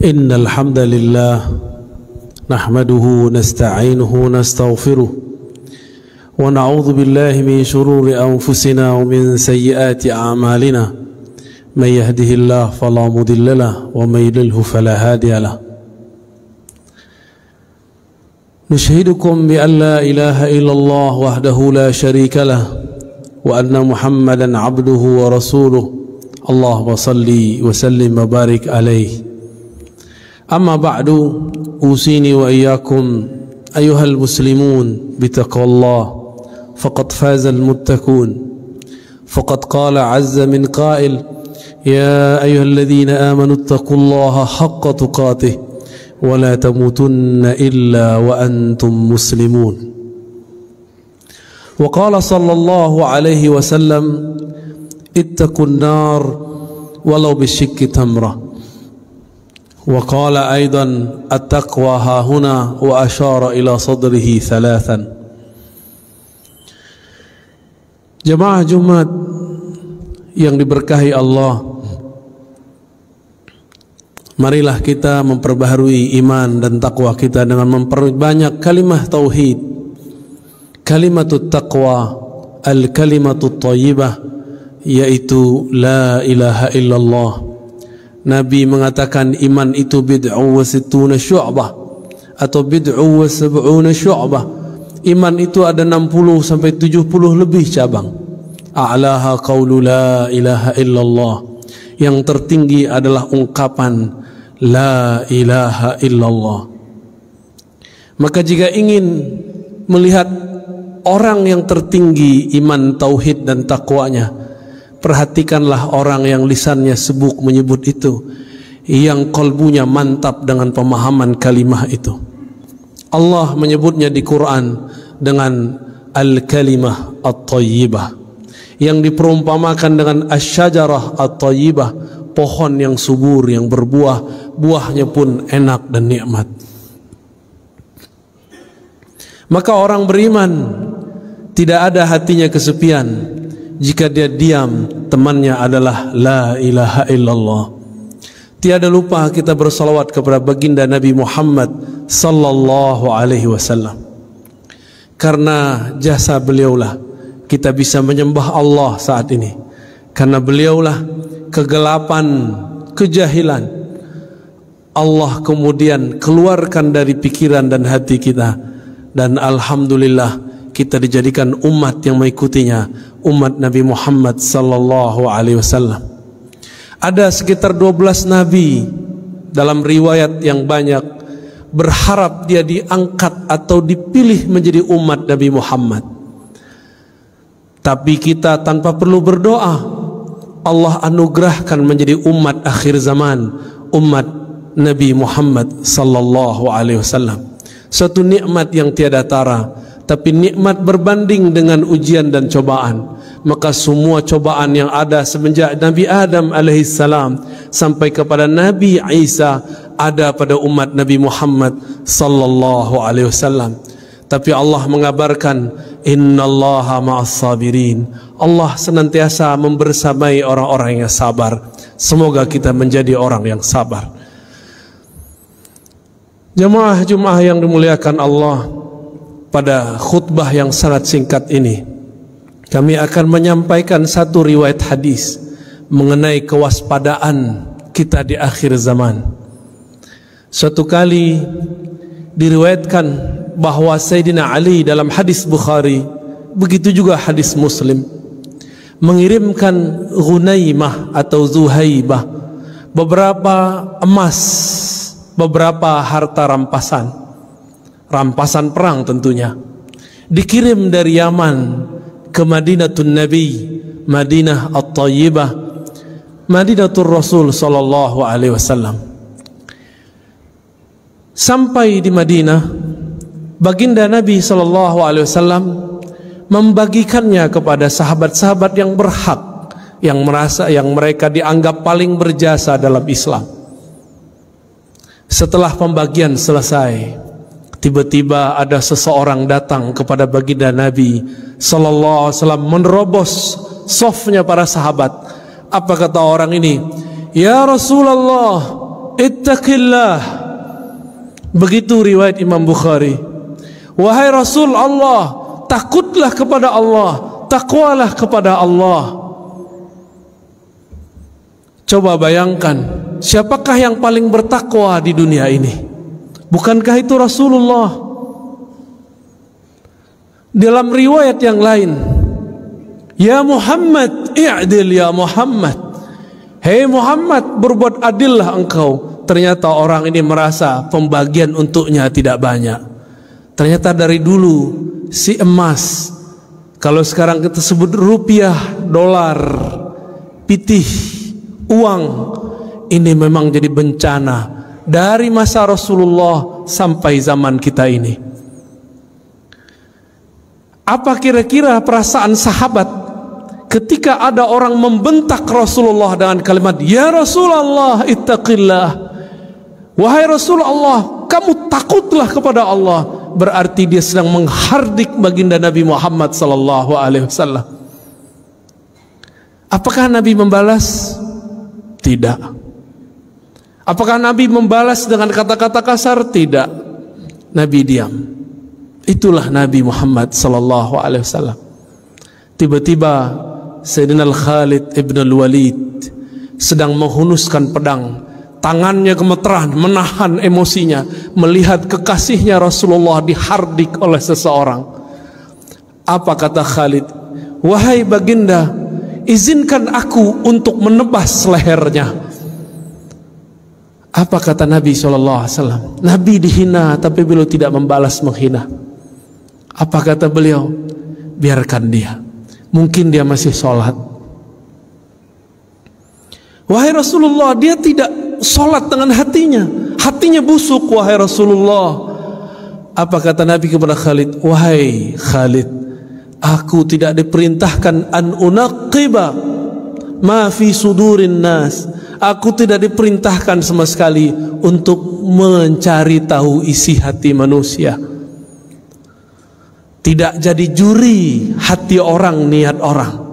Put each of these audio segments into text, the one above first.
إن الحمد لله نحمده ونستعينه ونستغفره ونعوذ بالله من شرور أنفسنا ومن سيئات أعمالنا من يهده الله فلا مضل له ومن يضلل فلا هادي له نشهدكم بأن لا إله إلا الله وحده لا شريك له وأن محمدا عبده ورسوله اللهم صل وسلم وبارك عليه أما بعد أوصيني وإياكم أيها المسلمون بتقوى الله فقد فاز المتقون فقد قال عز من قائل يا أيها الذين آمنوا اتقوا الله حق تقاته ولا تموتن إلا وأنتم مسلمون وقال صلى الله عليه وسلم اتقوا النار ولو بالشق تمرة وقال أيضا التقوى ها هنا وأشار إلى صدره ثلاثا. Jemaah Jumat yang diberkahi Allah, marilah kita memperbaharui iman dan takwa kita dengan memperbanyak kalimah tauhid, kalimatut taqwa, al-kalimatut thayyibah, yaitu la ilaha illallah. Nabi mengatakan iman itu bid'u wa sittuna syu'bah atau bid'u wa sab'una syu'bah. Iman itu ada 60 sampai 70 lebih cabang. A'laha qawlu la ilaha illallah. Yang tertinggi adalah ungkapan la ilaha illallah. Maka jika ingin melihat orang yang tertinggi iman, tauhid dan takwanya, perhatikanlah orang yang lisannya sebuk menyebut itu, yang kalbunya mantap dengan pemahaman kalimah itu. Allah menyebutnya di Quran dengan al-kalimah at-thayyibah, yang diperumpamakan dengan asy-syajarah at-thayyibah, pohon yang subur yang berbuah, buahnya pun enak dan nikmat. Maka orang beriman tidak ada hatinya kesepian jika dia diam, temannya adalah la ilaha illallah. Tiada lupa kita bersalawat kepada baginda Nabi Muhammad sallallahu alaihi wasallam. Karena jasa beliaulah kita bisa menyembah Allah saat ini. Karena beliaulah kegelapan, kejahilan Allah kemudian keluarkan dari pikiran dan hati kita, dan alhamdulillah kita dijadikan umat yang mengikutinya, umat Nabi Muhammad sallallahu alaihi wasallam. Ada sekitar 12 nabi dalam riwayat yang banyak berharap dia diangkat atau dipilih menjadi umat Nabi Muhammad. Tapi kita tanpa perlu berdoa, Allah anugerahkan menjadi umat akhir zaman, umat Nabi Muhammad sallallahu alaihi wasallam. Suatu nikmat yang tiada tara, tapi nikmat berbanding dengan ujian dan cobaan. Maka semua cobaan yang ada semenjak Nabi Adam alaihissalam sampai kepada Nabi Isa ada pada umat Nabi Muhammad sallallahu alaihi wasallam. Tapi Allah mengabarkan innallaha ma'as sabirin. Allah senantiasa membersamai orang-orang yang sabar. Semoga kita menjadi orang yang sabar. Jemaah Jumat yang dimuliakan Allah, pada khutbah yang sangat singkat ini kami akan menyampaikan satu riwayat hadis mengenai kewaspadaan kita di akhir zaman. Suatu kali diriwayatkan bahwa Sayyidina Ali dalam hadis Bukhari, begitu juga hadis Muslim, mengirimkan Ghunaimah atau Zuhaibah beberapa emas, beberapa harta rampasan perang tentunya, dikirim dari Yaman ke Madinatun Nabi, Madinah At-Thayyibah, Madinatul Rasul sallallahu alaihi wasallam. Sampai di Madinah, baginda Nabi sallallahu alaihi wasallam membagikannya kepada sahabat-sahabat yang berhak, yang mereka dianggap paling berjasa dalam Islam. Setelah pembagian selesai, tiba-tiba ada seseorang datang kepada baginda Nabi sallallahu alaihi wasallam, menerobos safnya para sahabat. Apa kata orang ini? Ya Rasulullah, ittaqillah. Begitu riwayat Imam Bukhari. Wahai Rasul Allah, takutlah kepada Allah, takwalah kepada Allah. Coba bayangkan, siapakah yang paling bertakwa di dunia ini? Bukankah itu Rasulullah? Dalam riwayat yang lain, ya Muhammad, i'dil ya Muhammad. Hei Muhammad, berbuat adillah engkau. Ternyata orang ini merasa pembagian untuknya tidak banyak. Ternyata dari dulu si emas, kalau sekarang kita sebut rupiah, dolar, pitih, uang, ini memang jadi bencana dari masa Rasulullah sampai zaman kita ini. Apa kira-kira perasaan sahabat ketika ada orang membentak Rasulullah dengan kalimat ya Rasulullah ittaqillah, wahai Rasulullah kamu takutlah kepada Allah? Berarti dia sedang menghardik baginda Nabi Muhammad sallallahu alaihi wasallam. Apakah Nabi membalas? Tidak. Apakah Nabi membalas dengan kata-kata kasar? Tidak. Nabi diam. Itulah Nabi Muhammad sallallahu alaihi wasallam. Tiba-tiba Sayyidina Khalid ibn al-Walid sedang menghunuskan pedang, tangannya gemeteran menahan emosinya melihat kekasihnya Rasulullah dihardik oleh seseorang. Apa kata Khalid? Wahai baginda, izinkan aku untuk menebas lehernya. Apa kata Nabi SAW? Nabi dihina tapi beliau tidak membalas menghina. Apa kata beliau? Biarkan dia, mungkin dia masih sholat. Wahai Rasulullah, dia tidak sholat dengan hatinya, hatinya busuk wahai Rasulullah. Apa kata Nabi kepada Khalid? Wahai Khalid, aku tidak diperintahkan an unaqiba ma fi sudurin nas. Aku tidak diperintahkan sama sekali untuk mencari tahu isi hati manusia. Tidak jadi juri hati orang, niat orang.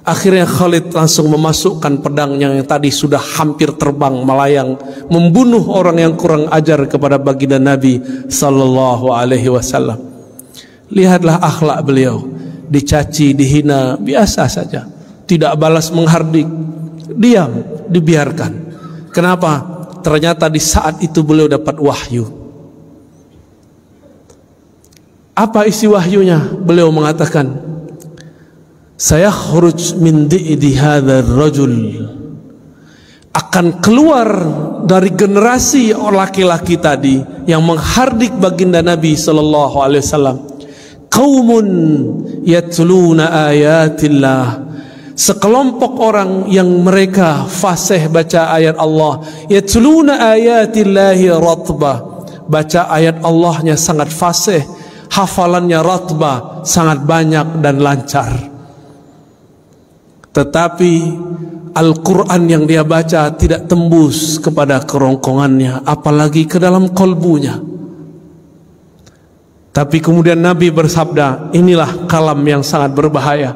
Akhirnya Khalid langsung memasukkan pedangnya yang tadi sudah hampir terbang melayang, membunuh orang yang kurang ajar kepada baginda Nabi sallallahu alaihi wasallam. Lihatlah akhlak beliau, dicaci, dihina, biasa saja, tidak balas menghardik, diam, dibiarkan. Kenapa? Ternyata di saat itu beliau dapat wahyu. Apa isi wahyunya? Beliau mengatakan, saya khuruj min di'di hadzal rajul, akan keluar dari generasi laki-laki tadi yang menghardik baginda Nabi sallallahu alaihi wasallam, qaumun yatluna ayatillah, sekelompok orang yang mereka fasih baca ayat Allah, yatluna ayatillahi ratbah, baca ayat Allahnya sangat fasih, hafalannya ratbah, sangat banyak dan lancar. Tetapi Al-Quran yang dia baca tidak tembus kepada kerongkongannya, apalagi ke dalam kolbunya. Tapi kemudian Nabi bersabda, inilah kalam yang sangat berbahaya.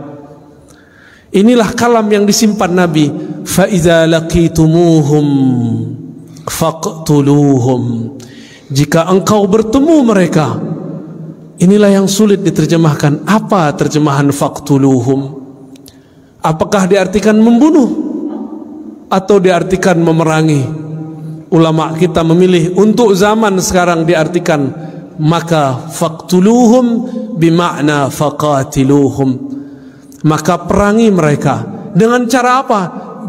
Inilah kalam yang disimpan Nabi. فَإِذَا لَقِيتُمُوهُمْ فَاقْتُلُوهُمْ, jika engkau bertemu mereka. Inilah yang sulit diterjemahkan. Apa terjemahan faqtuluhum? Apakah diartikan membunuh atau diartikan memerangi? Ulama kita memilih untuk zaman sekarang diartikan, maka faqtuluhum bimakna faqatiluhum, maka perangi mereka. Dengan cara apa?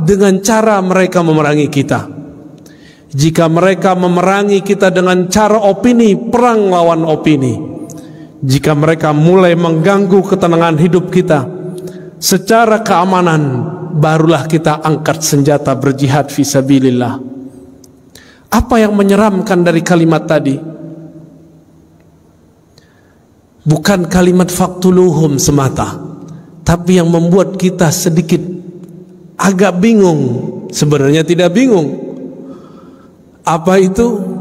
Dengan cara mereka memerangi kita. Jika mereka memerangi kita dengan cara opini, perang lawan opini. Jika mereka mulai mengganggu ketenangan hidup kita secara keamanan, barulah kita angkat senjata berjihad fisabilillah. Apa yang menyeramkan dari kalimat tadi? Bukan kalimat faqtuluhum semata, tapi yang membuat kita sedikit agak bingung. Sebenarnya tidak bingung. Apa itu?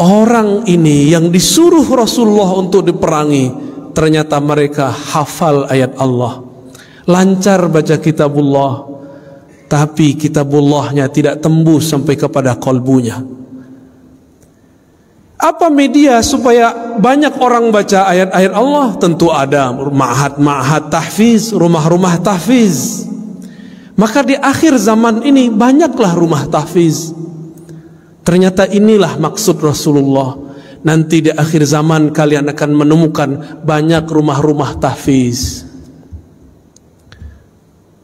Orang ini yang disuruh Rasulullah untuk diperangi, ternyata mereka hafal ayat Allah, lancar baca kitabullah, tapi kitabullahnya tidak tembus sampai kepada qalbunya. Apa media supaya banyak orang baca ayat-ayat Allah? Tentu ada ma'had tahfiz, rumah-rumah tahfiz. Maka di akhir zaman ini banyaklah rumah tahfiz. Ternyata inilah maksud Rasulullah. Nanti di akhir zaman kalian akan menemukan banyak rumah-rumah tahfiz.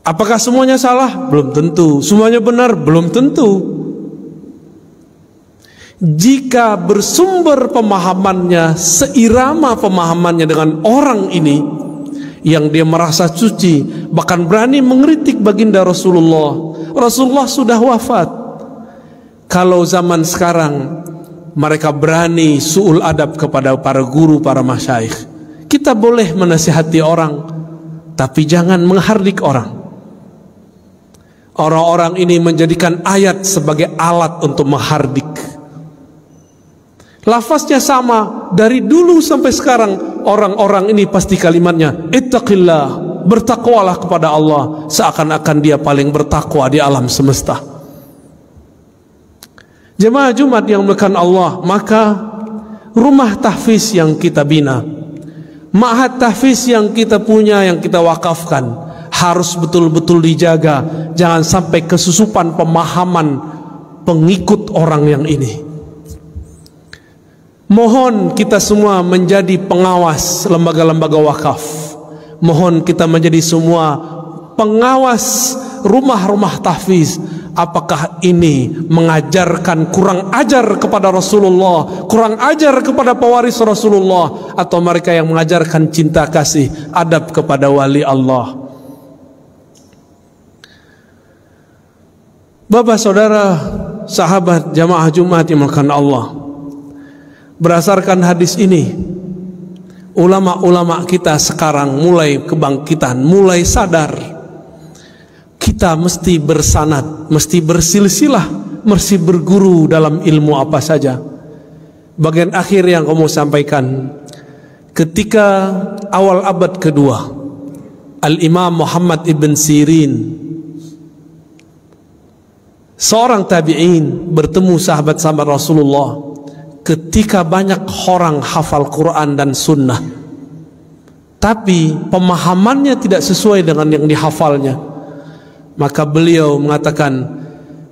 Apakah semuanya salah? Belum tentu. Semuanya benar? Belum tentu. Jika bersumber pemahamannya, seirama pemahamannya dengan orang ini yang dia merasa suci, bahkan berani mengkritik baginda Rasulullah. Rasulullah sudah wafat. Kalau zaman sekarang mereka berani su'ul adab kepada para guru, para masyayikh, kita boleh menasihati orang, tapi jangan menghardik orang. Orang-orang ini menjadikan ayat sebagai alat untuk menghardik. Lafaznya sama dari dulu sampai sekarang. Orang-orang ini pasti kalimatnya ittaqillah, bertakwalah kepada Allah, seakan-akan dia paling bertakwa di alam semesta. Jemaah Jumat yang dimuliakan Allah, maka rumah tahfiz yang kita bina, ma'had tahfiz yang kita punya, yang kita wakafkan, harus betul-betul dijaga. Jangan sampai kesusupan pemahaman pengikut orang yang ini. Mohon kita semua menjadi pengawas lembaga-lembaga wakaf. Mohon kita menjadi semua pengawas rumah-rumah tahfiz. Apakah ini mengajarkan kurang ajar kepada Rasulullah, kurang ajar kepada pewaris Rasulullah, atau mereka yang mengajarkan cinta kasih, adab kepada wali Allah? Bapak, saudara, sahabat jamaah Jumat yang dimuliakan Allah, berdasarkan hadis ini, ulama-ulama kita sekarang mulai kebangkitan, mulai sadar. Kita mesti bersanad, mesti bersilsilah, mesti berguru dalam ilmu apa saja. Bagian akhir yang kamu sampaikan, ketika awal abad kedua, Al-Imam Muhammad ibn Sirin, seorang tabi'in, bertemu sahabat-sahabat Rasulullah. Ketika banyak orang hafal Quran dan sunnah, tapi pemahamannya tidak sesuai dengan yang dihafalnya, maka beliau mengatakan,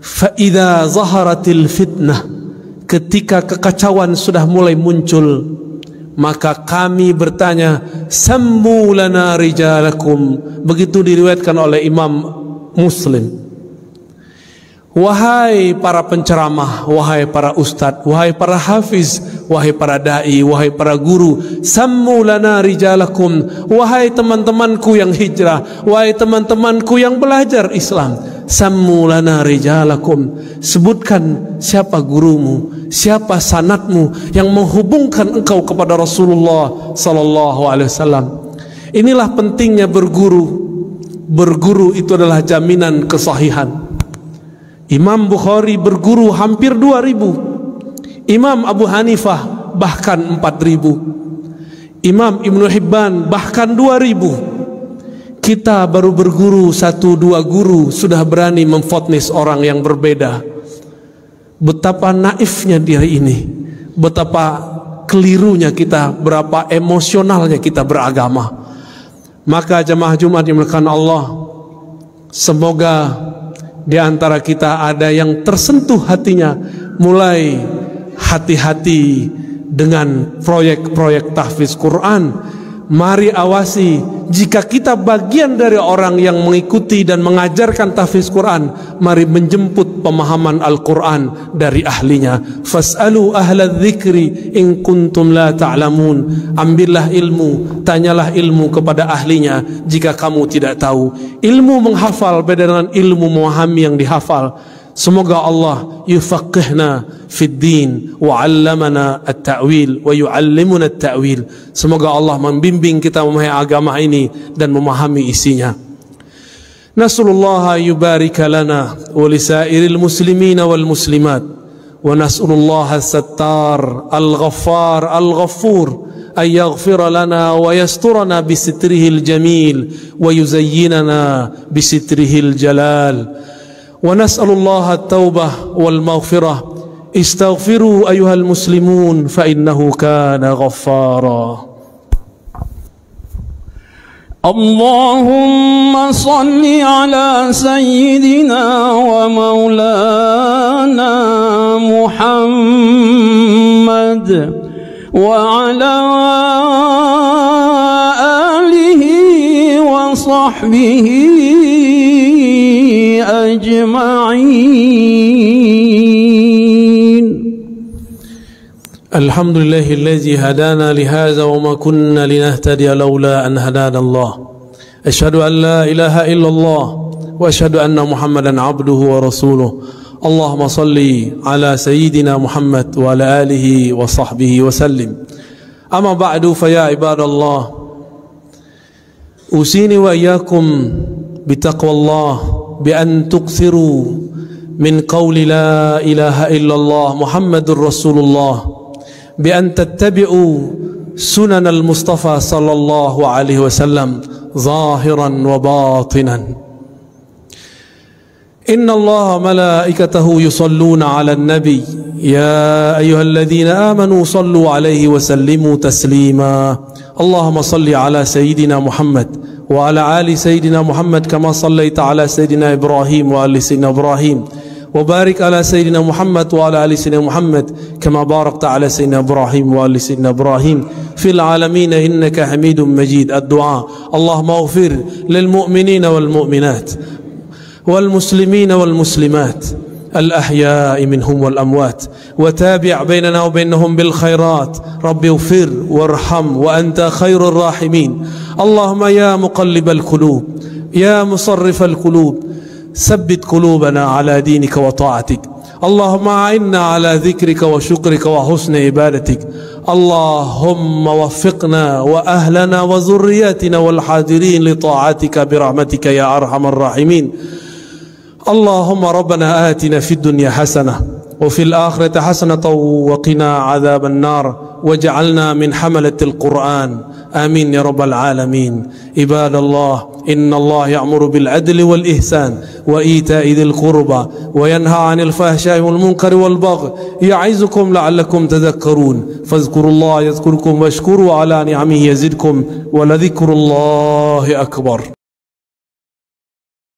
فَإِذَا ظَهَرَتِ الْفِتْنَةِ, ketika kekacauan sudah mulai muncul, maka kami bertanya, سَمُّوا لَنَا رِجَالَكُمْ, begitu diriwayatkan oleh Imam Muslim. Wahai para penceramah, wahai para ustadz, wahai para hafiz, wahai para da'i, wahai para guru, sammu lana rijalakum, wahai teman-temanku yang hijrah, wahai teman-temanku yang belajar Islam, sammu lana rijalakum, sebutkan siapa gurumu, siapa sanadmu yang menghubungkan engkau kepada Rasulullah sallallahu alaihi wasallam. Inilah pentingnya berguru. Berguru itu adalah jaminan kesahihan. Imam Bukhari berguru hampir 2000, Imam Abu Hanifah bahkan 4000, Imam Ibnu Hibban bahkan 2000. Kita baru berguru 1-2 guru sudah berani memfotnis orang yang berbeda. Betapa naifnya diri ini, betapa kelirunya kita, berapa emosionalnya kita beragama. Maka jemaah Jumat yang dimuliakan Allah, semoga di antara kita ada yang tersentuh hatinya, mulai hati-hati dengan proyek-proyek tahfiz Quran. Mari awasi, jika kita bagian dari orang yang mengikuti dan mengajarkan tahfiz Quran, mari menjemput pemahaman Al-Quran dari ahlinya. Fas'alu ahla dzikri in kuntum la ta'lamun. Ambillah ilmu, tanyalah ilmu kepada ahlinya jika kamu tidak tahu. Ilmu menghafal beda dengan ilmu memahami yang dihafal. Semoga Allah yufaqihna fid din wa 'allamana at-ta'wil wa yu'allimuna at-ta'wil. Semoga Allah membimbing kita memahami agama ini dan memahami isinya. Nasallallahu yubarika lana wa lisairil muslimina wal muslimat wa nasallallahu as-sattar al-ghaffar al-ghafur ay yaghfira lana wa yasturana bi sitrihil jamil wa yuzayyinana bi sitrihil jalal. ونسأل الله التوبة والمغفرة. استغفروا أيها المسلمون فإنه كان غفارا. اللهم صل على سيدنا ومولانا محمد وعلى آله وصحبه أجمعين. الحمد لله الذي هدانا لهذا وما كنا لنهتدي لولا أن هدانا الله. أشهد أن لا إله إلا الله وأشهد أن محمدا عبده ورسوله. اللهم صل على سيدنا محمد وعلى آله وصحبه وسلم. أما بعد فيا عباد الله، أوصيني وإياكم بتقوى الله، بأن تكثروا من قول لا إله إلا الله محمد رسول الله، بأن تتبعوا سنن المصطفى صلى الله عليه وسلم ظاهرا وباطنا. إن الله ملائكته يصلون على النبي يا أيها الذين آمنوا صلوا عليه وسلموا تسليما. اللهم صل على سيدنا محمد وعلى آل سيدنا محمد كما صليت على سيدنا إبراهيم وآل سيدنا إبراهيم، وبارك على سيدنا محمد وعلى آل سيدنا محمد كما باركت على سيدنا إبراهيم وآل سيدنا إبراهيم في العالمين إنك حميد مجيد. الدعاء: اللهم اغفر للمؤمنين والمؤمنات والمسلمين والمسلمات الأحياء منهم والأموات، وتابع بيننا وبينهم بالخيرات. رب اغفر وارحم وأنت خير الراحمين. اللهم يا مقلب القلوب يا مصرف القلوب ثبت قلوبنا على دينك وطاعتك. اللهم أعنا على ذكرك وشكرك وحسن عبادتك. اللهم وفقنا وأهلنا وذرياتنا والحاضرين لطاعتك برحمتك يا أرحم الراحمين. اللهم ربنا آتنا في الدنيا حسنة وفي الآخرة حسنة وقنا عذاب النار، واجعلنا من حملة القرآن. آمين يا رب العالمين. عباد الله، إن الله يأمر بالعدل والإحسان وإيتاء ذي القربى وينهى عن الفحشاء والمنكر والبغي يعظكم لعلكم تذكرون. فاذكروا الله يذكركم واشكروا على نعمه يزدكم ولذكر الله أكبر.